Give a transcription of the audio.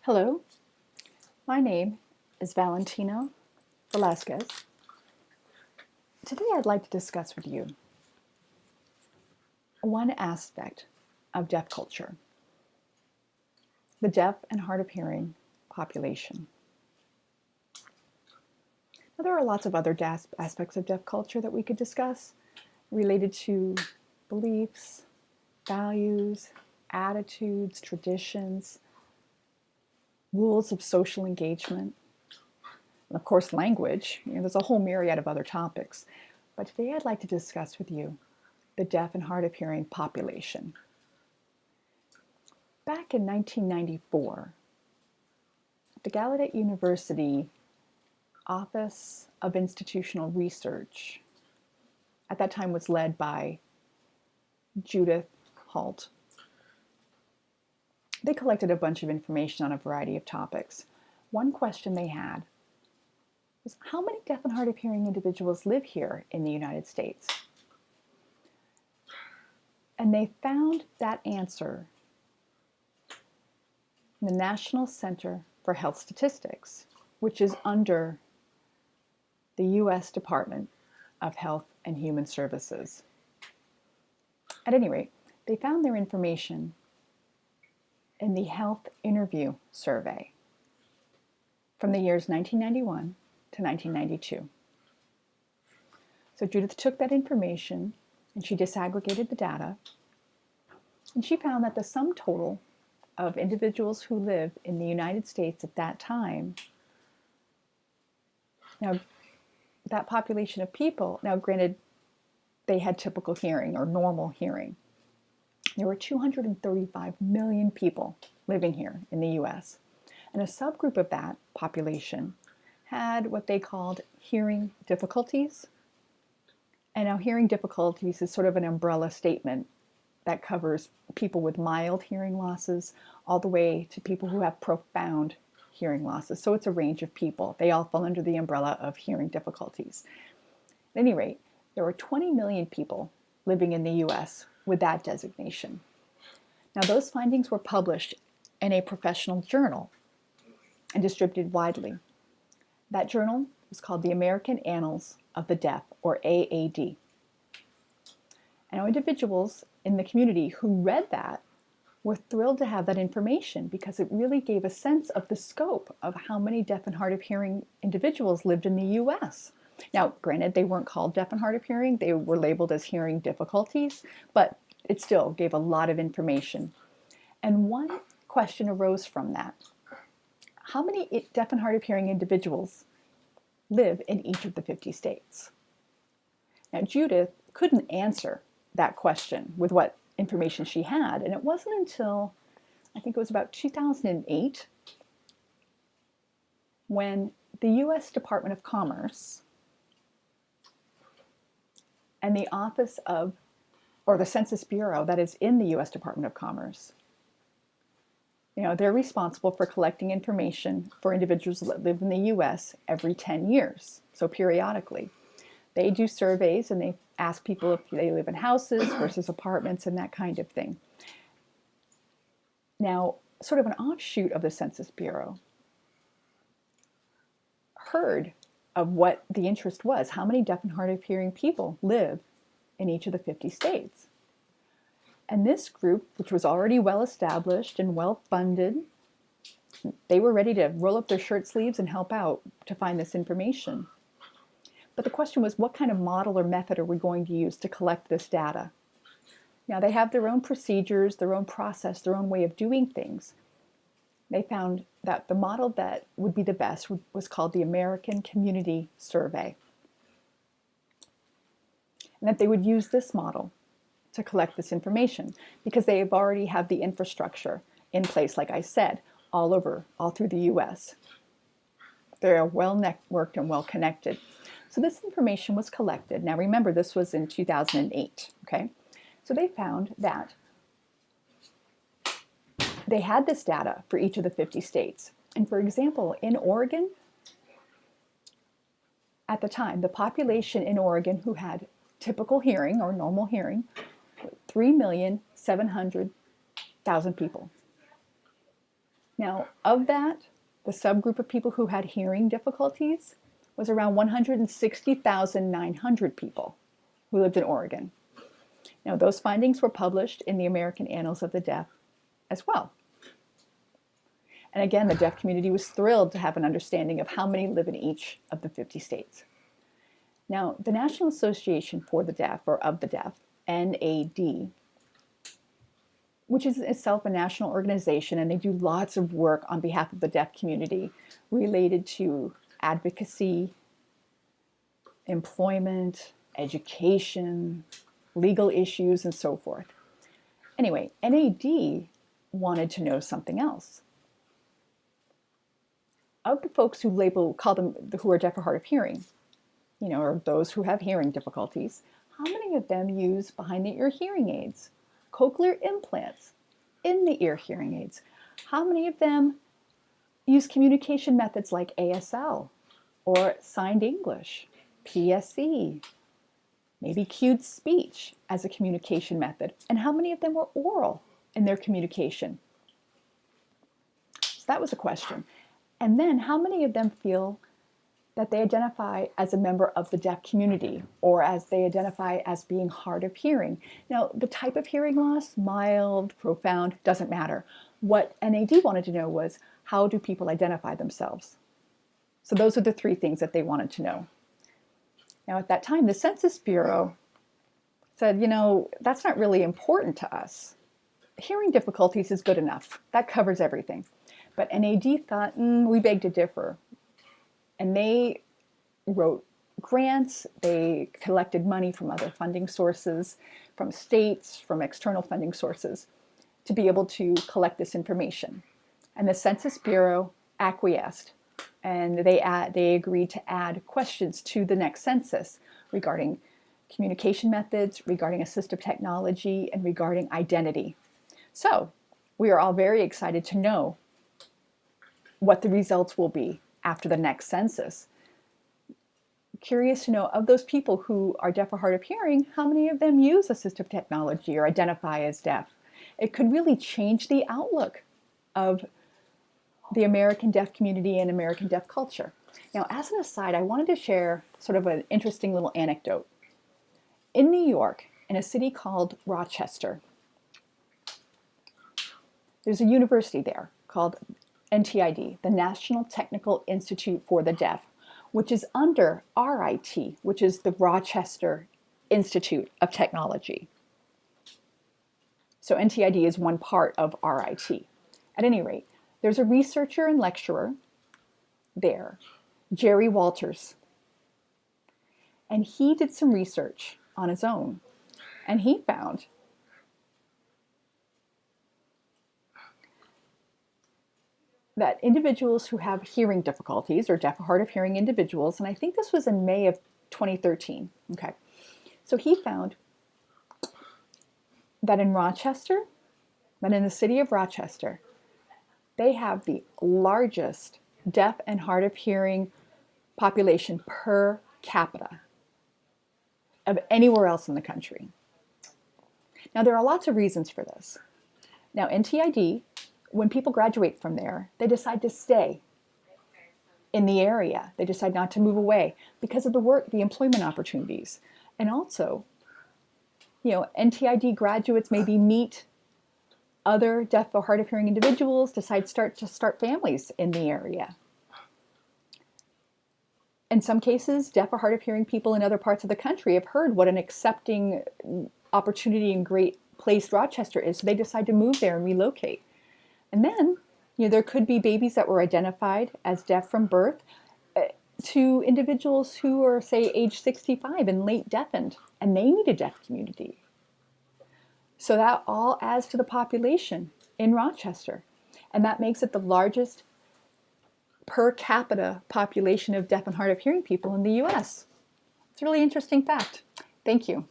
Hello, my name is Valentina Velasquez. Today I'd like to discuss with you one aspect of deaf culture, the deaf and hard of hearing population. Now, there are lots of other aspects of deaf culture that we could discuss related to beliefs, values, attitudes, traditions, rules of social engagement, and of course language. There's a whole myriad of other topics. But today I'd like to discuss with you the deaf and hard of hearing population. Back in 1994, the Gallaudet University Office of Institutional Research, at that time was led by Judith Halt. They collected a bunch of information on a variety of topics. One question they had was, how many deaf and hard of hearing individuals live here in the United States? And they found that answer in the National Center for Health Statistics, which is under the U.S. Department of Health and Human Services. At any rate, they found their information in the Health Interview Survey from the years 1991 to 1992. So Judith took that information and she disaggregated the data, and she found that the sum total of individuals who lived in the United States at that time, now that population of people, now granted they had typical hearing or normal hearing, there were 235 million people living here in the US, and a subgroup of that population had what they called hearing difficulties. And now hearing difficulties is sort of an umbrella statement that covers people with mild hearing losses all the way to people who have profound hearing losses. So it's a range of people. They all fall under the umbrella of hearing difficulties. At any rate, there were 20 million people living in the US with that designation. Now, those findings were published in a professional journal and distributed widely. That journal was called the American Annals of the Deaf, or AAD. And individuals in the community who read that were thrilled to have that information because it really gave a sense of the scope of how many deaf and hard of hearing individuals lived in the US. Now, granted, they weren't called deaf and hard of hearing, they were labeled as hearing difficulties, but it still gave a lot of information. And one question arose from that. How many deaf and hard of hearing individuals live in each of the 50 states? Now, Judith couldn't answer that question with what information she had, and it wasn't until, I think it was about 2008, when the U.S. Department of Commerce and the Office of, or the Census Bureau that is in the U.S. Department of Commerce, they're responsible for collecting information for individuals that live in the U.S. every 10 years, so periodically. They do surveys and they ask people if they live in houses versus apartments and that kind of thing. Now, sort of an offshoot of the Census Bureau heard of what the interest was. How many deaf and hard of hearing people live in each of the 50 states? And this group, which was already well established and well funded, they were ready to roll up their shirt sleeves and help out to find this information. But the question was, what kind of model or method are we going to use to collect this data? Now, they have their own procedures, their own process, their own way of doing things. They found that the model that would be the best was called the American Community Survey. And that they would use this model to collect this information because they already have the infrastructure in place, like I said, all through the US. They're well networked and well connected. So this information was collected. Now remember, this was in 2008, okay? So they found that they had this data for each of the 50 states. And for example, in Oregon, at the time, the population in Oregon who had typical hearing or normal hearing, 3,700,000 people. Now, of that, the subgroup of people who had hearing difficulties was around 160,900 people who lived in Oregon. Now, those findings were published in the American Annals of the Deaf as well. And again, the deaf community was thrilled to have an understanding of how many live in each of the 50 states. Now, the National Association for the Deaf, or of the Deaf, NAD, which is itself a national organization, and they do lots of work on behalf of the deaf community related to advocacy, employment, education, legal issues, and so forth. Anyway, NAD wanted to know something else. Of the folks who call them who are deaf or hard of hearing, or those who have hearing difficulties, how many of them use behind-the-ear hearing aids, cochlear implants, in-the-ear hearing aids? How many of them use communication methods like ASL or signed English, PSE, maybe cued speech as a communication method? And how many of them were oral in their communication? So that was a question. And then how many of them feel that they identify as a member of the deaf community, or as they identify as being hard of hearing? Now, the type of hearing loss, mild, profound, doesn't matter. What NAD wanted to know was, how do people identify themselves? So those are the three things that they wanted to know. Now, at that time, the Census Bureau said, that's not really important to us. Hearing difficulties is good enough. That covers everything. But NAD thought, we beg to differ. And they wrote grants, they collected money from other funding sources, from states, from external funding sources, to be able to collect this information. And the Census Bureau acquiesced, and they agreed to add questions to the next census regarding communication methods, regarding assistive technology, and regarding identity. So we are all very excited to know what the results will be after the next census. Curious to know, of those people who are deaf or hard of hearing, how many of them use assistive technology or identify as deaf? It could really change the outlook of the American deaf community and American deaf culture. Now, as an aside, I wanted to share sort of an interesting little anecdote. In New York, in a city called Rochester, there's a university there called NTID, the National Technical Institute for the Deaf, which is under RIT, which is the Rochester Institute of Technology. So NTID is one part of RIT. At any rate, there's a researcher and lecturer there, Jerry Walters, and he did some research on his own, and he found that individuals who have hearing difficulties, or deaf or hard of hearing individuals, and I think this was in May of 2013, okay, so he found that in Rochester, that in the city of Rochester, they have the largest deaf and hard of hearing population per capita of anywhere else in the country. Now, there are lots of reasons for this. Now, NTID, when people graduate from there, they decide to stay in the area. They decide not to move away because of the work, the employment opportunities. And also, NTID graduates maybe meet other deaf or hard of hearing individuals, start families in the area. In some cases, deaf or hard of hearing people in other parts of the country have heard what an accepting opportunity and great place Rochester is, so they decide to move there and relocate. And then, there could be babies that were identified as deaf from birth to individuals who are, say, age 65 and late deafened, and they need a deaf community. So that all adds to the population in Rochester, and that makes it the largest per capita population of deaf and hard of hearing people in the U.S. It's a really interesting fact. Thank you.